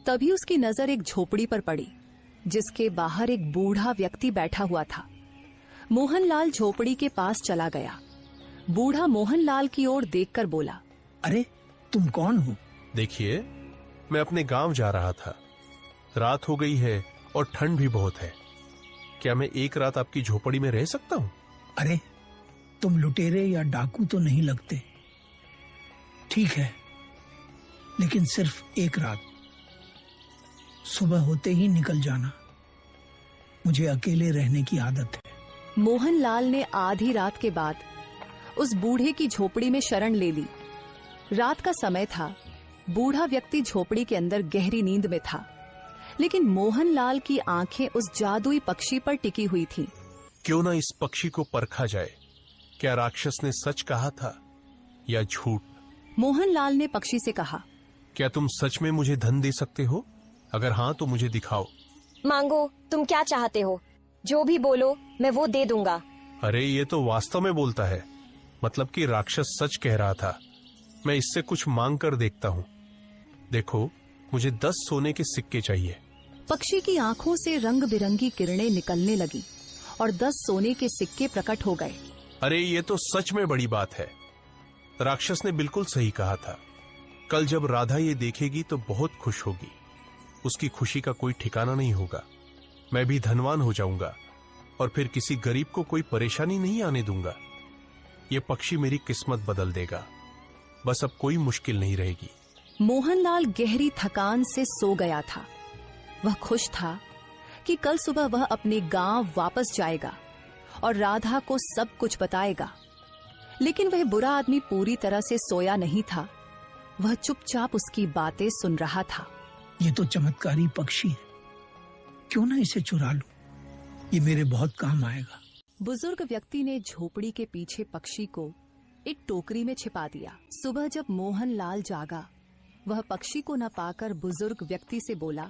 तभी उसकी नजर एक झोपड़ी पर पड़ी जिसके बाहर एक बूढ़ा व्यक्ति बैठा हुआ था। मोहनलाल झोपड़ी के पास चला गया। बूढ़ा मोहनलाल की ओर देखकर बोला, अरे तुम कौन हो? देखिए, मैं अपने गांव जा रहा था। रात हो गई है और ठंड भी बहुत है। क्या मैं एक रात आपकी झोपड़ी में रह सकता हूँ? अरे तुम लुटेरे या डाकू तो नहीं लगते। ठीक है, लेकिन सिर्फ एक रात। सुबह होते ही निकल जाना। मुझे अकेले रहने की आदत है। मोहनलाल ने आधी रात के बाद उस बूढ़े की झोपड़ी में शरण ले ली। रात का समय था। बूढ़ा व्यक्ति झोपड़ी के अंदर गहरी नींद में था, लेकिन मोहनलाल की आंखें उस जादुई पक्षी पर टिकी हुई थीं। क्यों ना इस पक्षी को परखा जाए। क्या राक्षस ने सच कहा था या झूठ? मोहनलाल ने पक्षी से कहा, क्या तुम सच में मुझे धन दे सकते हो? अगर हाँ तो मुझे दिखाओ। मांगो, तुम क्या चाहते हो? जो भी बोलो मैं वो दे दूंगा। अरे ये तो वास्तव में बोलता है। मतलब कि राक्षस सच कह रहा था। मैं इससे कुछ मांग कर देखता हूँ। देखो, मुझे 10 सोने के सिक्के चाहिए। पक्षी की आंखों से रंग बिरंगी किरणें निकलने लगी और 10 सोने के सिक्के प्रकट हो गए। अरे ये तो सच में बड़ी बात है। राक्षस ने बिल्कुल सही कहा था। कल जब राधा ये देखेगी तो बहुत खुश होगी। उसकी खुशी का कोई ठिकाना नहीं होगा। मैं भी धनवान हो जाऊंगा और फिर किसी गरीब को कोई परेशानी नहीं आने दूंगा। ये पक्षी मेरी किस्मत बदल देगा। बस अब कोई मुश्किल नहीं रहेगी। मोहनलाल गहरी थकान से सो गया था। वह खुश था कि कल सुबह वह अपने गांव वापस जाएगा और राधा को सब कुछ बताएगा। लेकिन वह बुरा आदमी पूरी तरह से सोया नहीं था। वह चुपचाप उसकी बातें सुन रहा था। ये तो चमत्कारी पक्षी है, क्यों ना इसे चुरा लूं? ये मेरे बहुत काम आएगा। बुजुर्ग व्यक्ति ने झोपड़ी के पीछे पक्षी को एक टोकरी में छिपा दिया। सुबह जब मोहनलाल जागा, वह पक्षी को न पाकर बुजुर्ग व्यक्ति से बोला,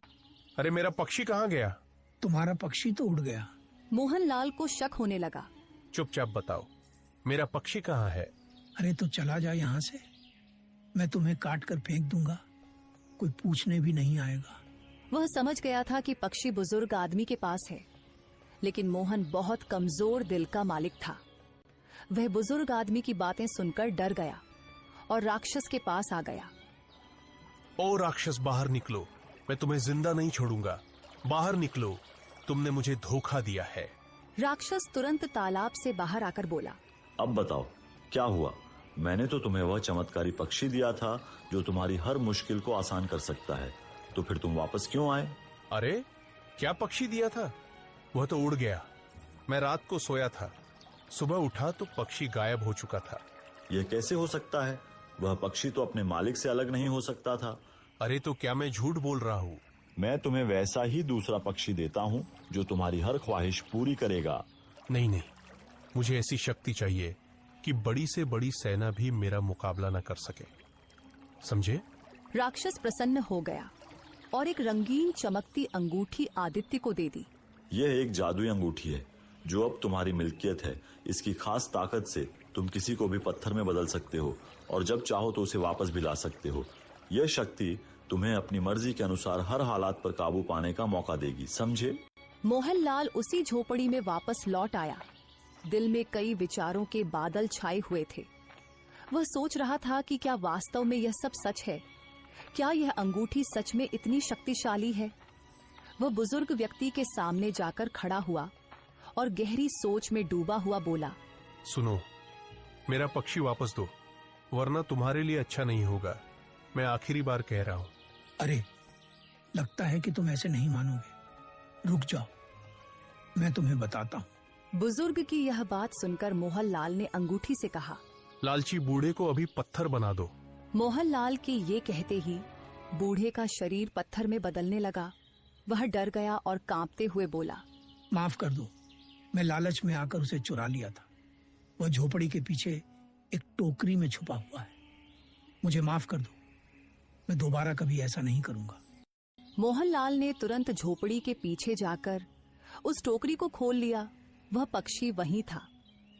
अरे मेरा पक्षी कहाँ गया? तुम्हारा पक्षी तो उड़ गया। मोहनलाल को शक होने लगा। चुपचाप बताओ, मेरा पक्षी कहाँ है? अरे तो चला जा यहाँ से, मैं तुम्हें काट कर फेंक दूंगा। कोई पूछने भी नहीं आएगा। वह समझ गया था कि पक्षी बुजुर्ग आदमी के पास है, लेकिन मोहन बहुत कमजोर दिल का मालिक था। वह बुजुर्ग आदमी की बातें सुनकर डर गया और राक्षस के पास आ गया। ओ राक्षस, बाहर निकलो। मैं तुम्हें जिंदा नहीं छोड़ूंगा। बाहर निकलो, तुमने मुझे धोखा दिया है। राक्षस तुरंत तालाब से बाहर आकर बोला, अब बताओ क्या हुआ? मैंने तो तुम्हें वह चमत्कारी पक्षी दिया था जो तुम्हारी हर मुश्किल को आसान कर सकता है। तो फिर तुम वापस क्यों आए? अरे क्या पक्षी दिया था? वह तो उड़ गया। मैं रात को सोया था। सुबह उठा तो पक्षी गायब हो चुका था। यह कैसे हो सकता है? वह पक्षी तो अपने मालिक से अलग नहीं हो सकता था। अरे तो क्या मैं झूठ बोल रहा हूँ? मैं तुम्हें वैसा ही दूसरा पक्षी देता हूँ जो तुम्हारी हर ख्वाहिश पूरी करेगा। नहीं नहीं, मुझे ऐसी शक्ति चाहिए कि बड़ी से बड़ी सेना भी मेरा मुकाबला न कर सके। समझे? राक्षस प्रसन्न हो गया और एक रंगीन चमकती अंगूठी आदित्य को दे दी। यह एक जादुई अंगूठी है जो अब तुम्हारी मिल्कियत है। इसकी खास ताकत से तुम किसी को भी पत्थर में बदल सकते हो और जब चाहो तो उसे वापस भी ला सकते हो। यह शक्ति तुम्हें अपनी मर्जी के अनुसार हर हालात पर काबू पाने का मौका देगी। समझे? मोहनलाल उसी झोपड़ी में वापस लौट आया। दिल में कई विचारों के बादल छाए हुए थे। वह सोच रहा था कि क्या वास्तव में यह सब सच है? क्या यह अंगूठी सच में इतनी शक्तिशाली है? वह बुजुर्ग व्यक्ति के सामने जाकर खड़ा हुआ और गहरी सोच में डूबा हुआ बोला, सुनो, मेरा पक्षी वापस दो, वरना तुम्हारे लिए अच्छा नहीं होगा। मैं आखिरी बार कह रहा हूँ। अरे लगता है कि तुम ऐसे नहीं मानोगे। रुक जाओ, मैं तुम्हें बताता हूँ। बुजुर्ग की यह बात सुनकर मोहनलाल ने अंगूठी से कहा, लालची बूढ़े को अभी पत्थर बना दो। मोहनलाल के ये कहते ही बूढ़े का शरीर पत्थर में बदलने लगा। वह डर गया और कांपते हुए बोला, माफ कर दो, मैं लालच में आकर उसे चुरा लिया था। वह झोपड़ी के पीछे एक टोकरी में छुपा हुआ है। मुझे माफ कर दो, मैं दोबारा कभी ऐसा नहीं करूंगा। मोहनलाल ने तुरंत झोपड़ी के पीछे जाकर उस टोकरी को खोल लिया। वह पक्षी वहीं था।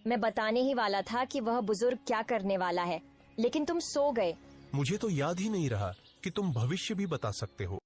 मैं बताने ही वाला था कि वह बुजुर्ग क्या करने वाला है, लेकिन तुम सो गए। मुझे तो याद ही नहीं रहा कि तुम भविष्य भी बता सकते हो।